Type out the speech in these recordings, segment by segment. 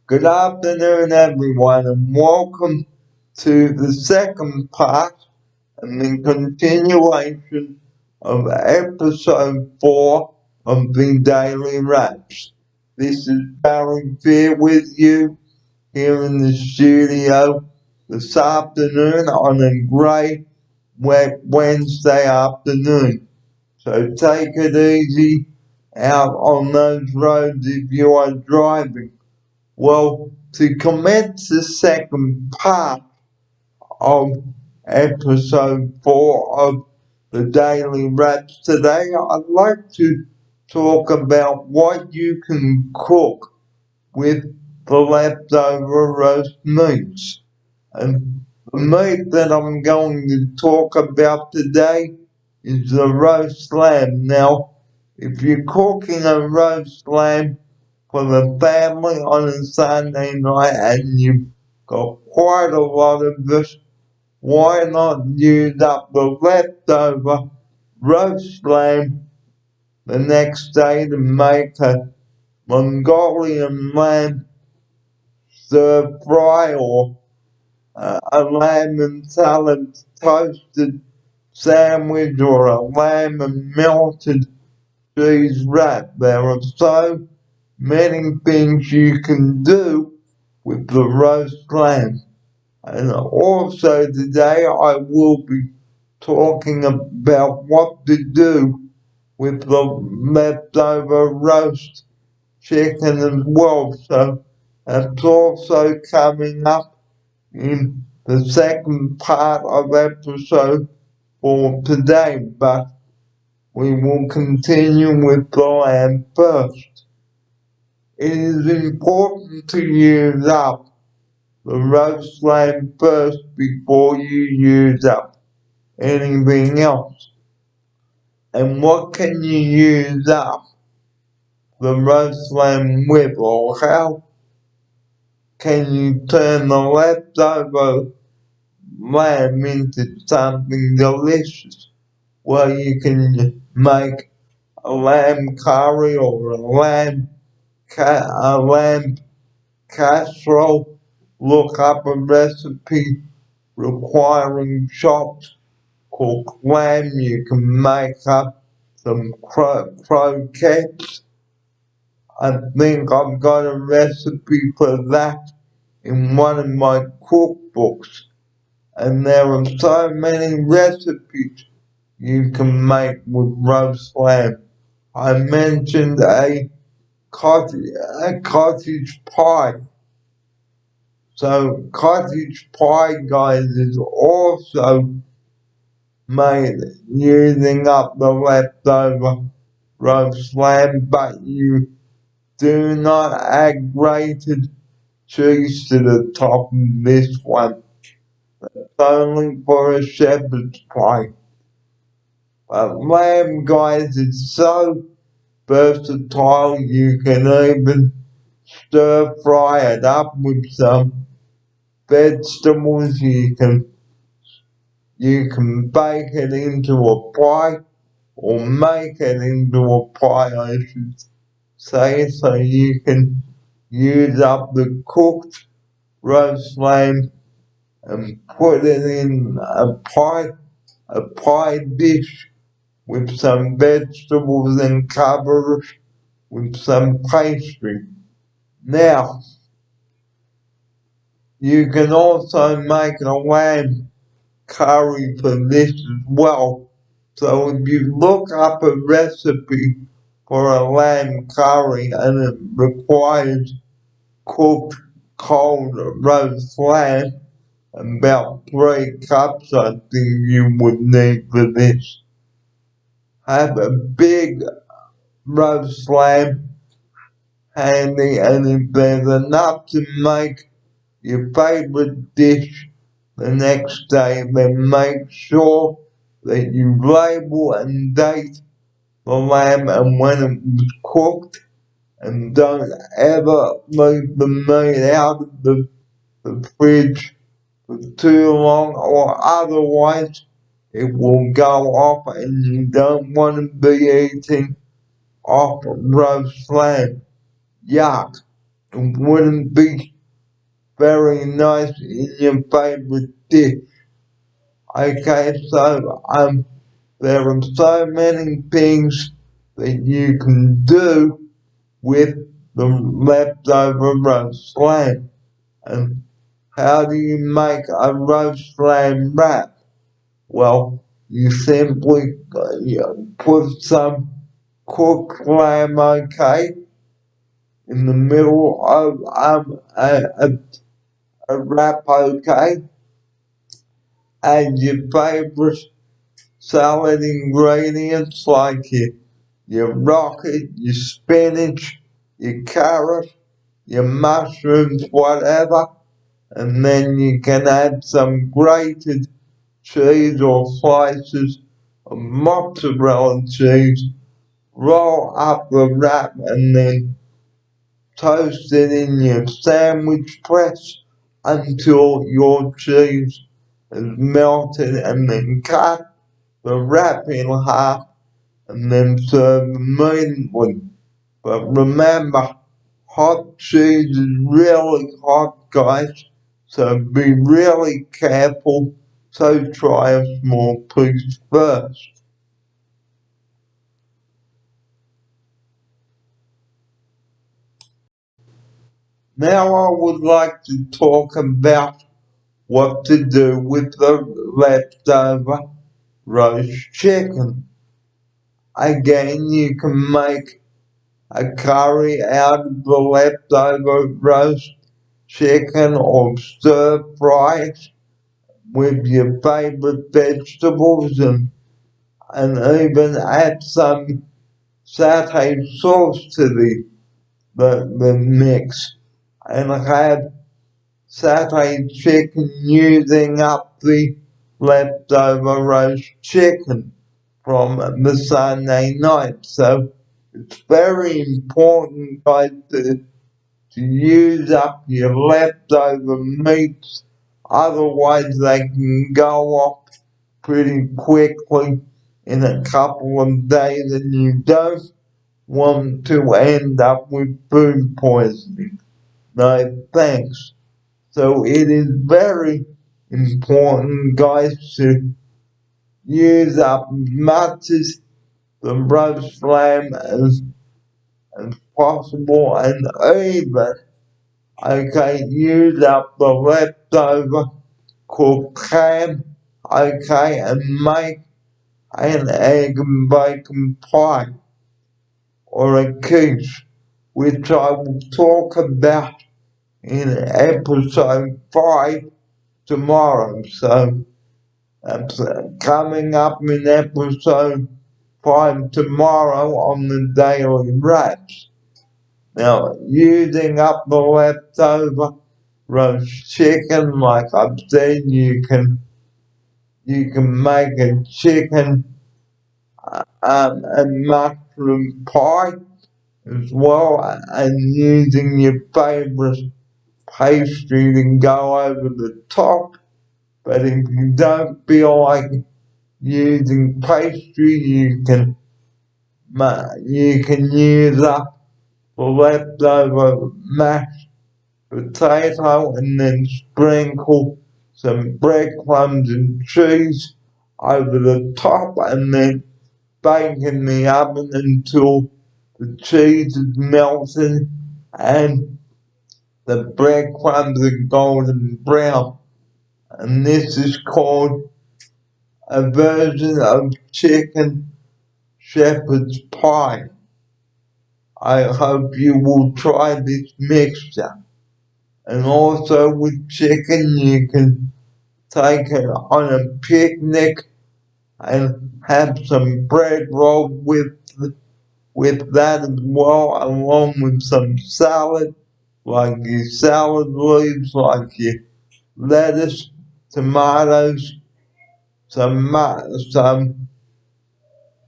Good afternoon, everyone, and welcome to the second part and the continuation of episode 4 of the Daily Wraps. This is Barry here with you here in the studio this afternoon on a great wet Wednesday afternoon. So take it easy out on those roads if you are driving. Well, to commence the second part of episode 4 of the Daily Wraps today, I'd like to talk about what you can cook with the leftover roast meats. And the meat that I'm going to talk about today is the roast lamb. Now, if you're cooking a roast lamb for the family on a Sunday night and you've got quite a lot of this, why not use up the leftover roast lamb the next day to make a Mongolian lamb stir fry or a lamb and salad toasted sandwich or a lamb and melted cheese wrap. There are so many things you can do with the roast lamb. And also today I will be talking about what to do with the leftover roast chicken as well. So that's also coming up in the second part of episode for today. But we will continue with the lamb first. It is important to use up the roast lamb first before you use up anything else. And what can you use up the roast lamb with, or how can you turn the leftover lamb into something delicious? Well, you can make a lamb curry or a lamb casserole. Look up a recipe requiring chopped cooked lamb. You can make up some croquettes. I think I've got a recipe for that in one of my cookbooks. And there are so many recipes you can make with roast lamb. I mentioned a cottage pie. So cottage pie, guys, is also made using up the leftover roast lamb, but you do not add grated cheese to the top of this one. It's only for a shepherd's pie. But lamb, guys, is so versatile you can even stir fry it up with some vegetables. You can bake it into a pie or make it into a pie, I should say, so you can use up the cooked roast lamb and put it in a pie dish with some vegetables and cover it with some pastry. Now, you can also make a lamb curry for this as well. So if you look up a recipe for a lamb curry and it requires cooked cold roast lamb, about 3 cups I think you would need for this. Have a big roast lamb handy, and if there's enough to make your favorite dish the next day, then make sure that you label and date the lamb and when it was cooked, and don't ever leave the meat out of the fridge for too long, or otherwise it will go off and you don't want to be eating off roast lamb. Yuck. it wouldn't be very nice in your favorite dish. Okay, so there are so many things that you can do with the leftover roast lamb. And how do you make a roast lamb wrap? Well, you simply put some cooked lamb, okay, in the middle of a wrap, okay, and your favorite salad ingredients like your rocket, your spinach, your carrot, your mushrooms, whatever, and then you can add some grated cheese or slices of mozzarella cheese, roll up the wrap, and then toast it in your sandwich press until your cheese is melted, and then cut the wrap in half and then serve immediately. But remember, hot cheese is really hot, guys, so be really careful. So try a small piece first. Now I would like to talk about what to do with the leftover roast chicken. Again, you can make a curry out of the leftover roast chicken or stir fry it with your favorite vegetables and even add some satay sauce to the mix and have satay chicken using up the leftover roast chicken from the Sunday night. So it's very important, guys, to use up your leftover meats, otherwise they can go off pretty quickly in a couple of days and you don't want to end up with food poisoning. No thanks. So it is very important, guys, to use up as much as the roast lamb as possible and even, okay, use up the leftover cooked ham, okay, and make an egg and bacon pie or a quiche, which I will talk about in episode 5 tomorrow. So that's coming up in episode 5 tomorrow on the Daily Wraps. Now, using up the leftover roast chicken, like I've said, you can make a chicken and mushroom pie as well, and using your favorite pastry to go over the top. But if you don't feel like using pastry, you can use up the leftover mashed potato and then sprinkle some breadcrumbs and cheese over the top and then bake in the oven until the cheese is melted and the breadcrumbs are golden brown. And this is called a version of chicken shepherd's pie. I hope you will try this mixture. And also with chicken, you can take it on a picnic and have some bread rolled with that as well, along with some salad, like your salad leaves, like your lettuce, tomatoes, some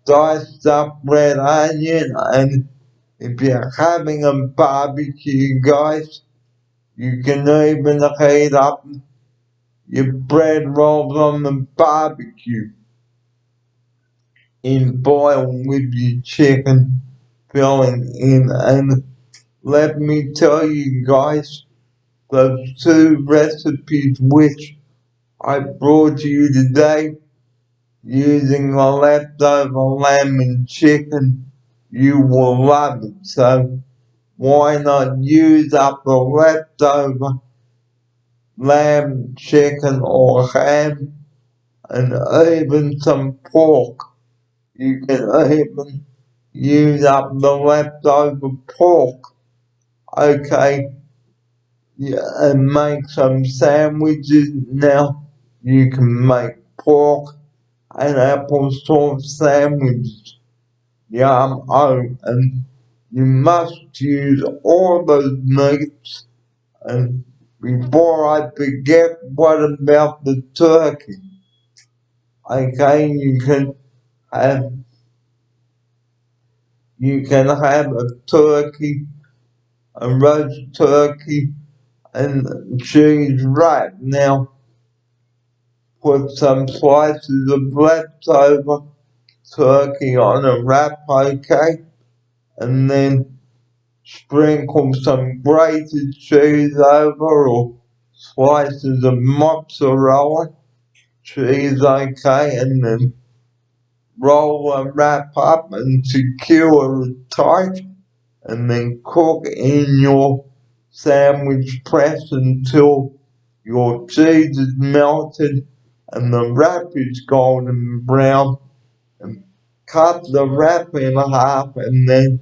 diced up red onion, and if you're having a barbecue, guys, you can even heat up your bread rolls on the barbecue in boil with your chicken filling in. And let me tell you guys, those two recipes which I brought you today, using the leftover lamb and chicken, you will love it. So why not use up the leftover lamb, chicken, or ham, and even some pork? You can even use up the leftover pork, okay? Yeah, and make some sandwiches. Now you can make pork and apple sauce sandwiches. Yum, oh, and you must use all those meats. And before I forget, what about the turkey? Okay, have you can have a turkey, a roast turkey, and cheese wrap. Now put some slices of leftover turkey on a wrap, okay, and then sprinkle some grated cheese over or slices of mozzarella cheese, okay, and then roll and wrap up and secure it tight, and then cook in your sandwich press until your cheese is melted and the wrap is golden brown. And cut the wrap in half and then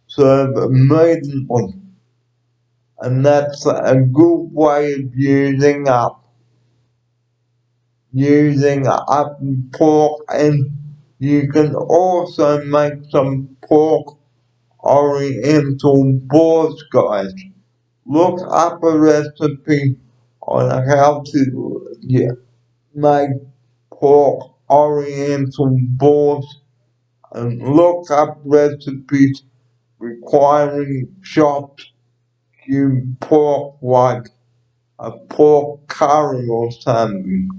serve immediately. And that's a good way of using up pork, and you can also make some pork oriental balls, guys. Look up a recipe on how to make pork oriental balls, and look up recipes requiring chopped cube pork like a pork curry or something.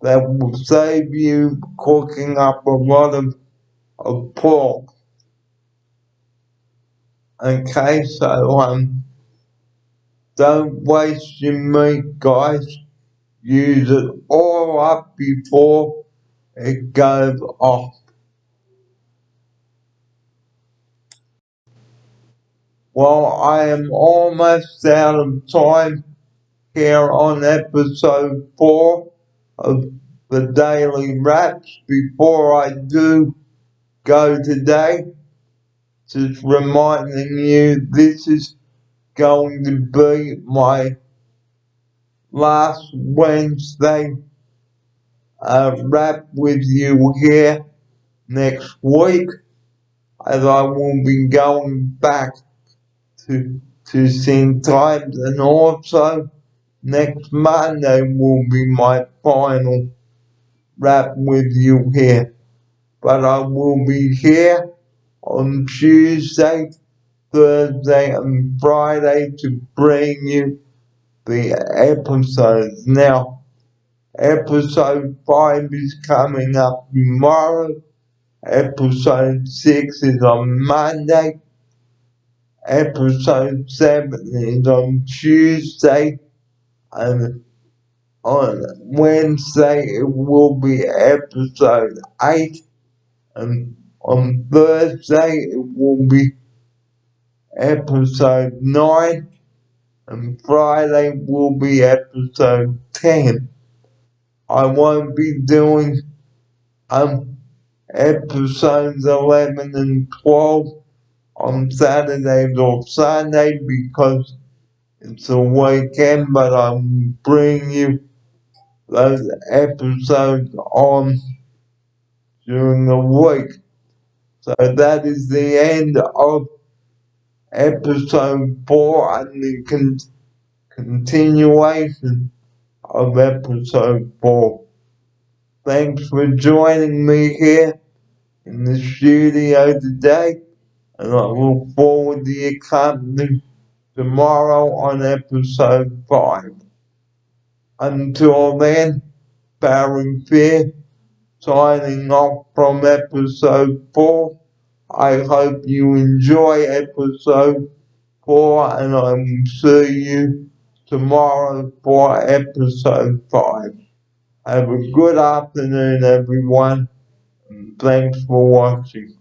That will save you cooking up a lot of pork. Okay, so don't waste your meat, guys. Use it all up before it goes off. Well, I am almost out of time here on episode 4 of the Daily Wraps. Before I do go today, just reminding you this is going to be my last Wednesday wrap with you here next week, as I will be going back to St. Times, and also next Monday will be my final wrap with you here. But I will be here on Tuesday, Thursday, and Friday to bring you the episodes. Now, episode 5 is coming up tomorrow. Episode 6 is on Monday. Episode 7 is on Tuesday. And on Wednesday it will be episode 8. And on Thursday it will be episode 9. And Friday will be episode 10. I won't be doing episodes 11 and 12 on Saturdays or Sunday because it's a weekend, but I'll bring you those episodes on during the week. So that is the end of episode 4 and the continuation of episode 4. Thanks for joining me here in the studio today, and I look forward to your company tomorrow on episode 5. Until then, Barry Fair signing off from episode 4. I hope you enjoy episode 4, and I will see you tomorrow for episode 5. Have a good afternoon, everyone, and thanks for watching.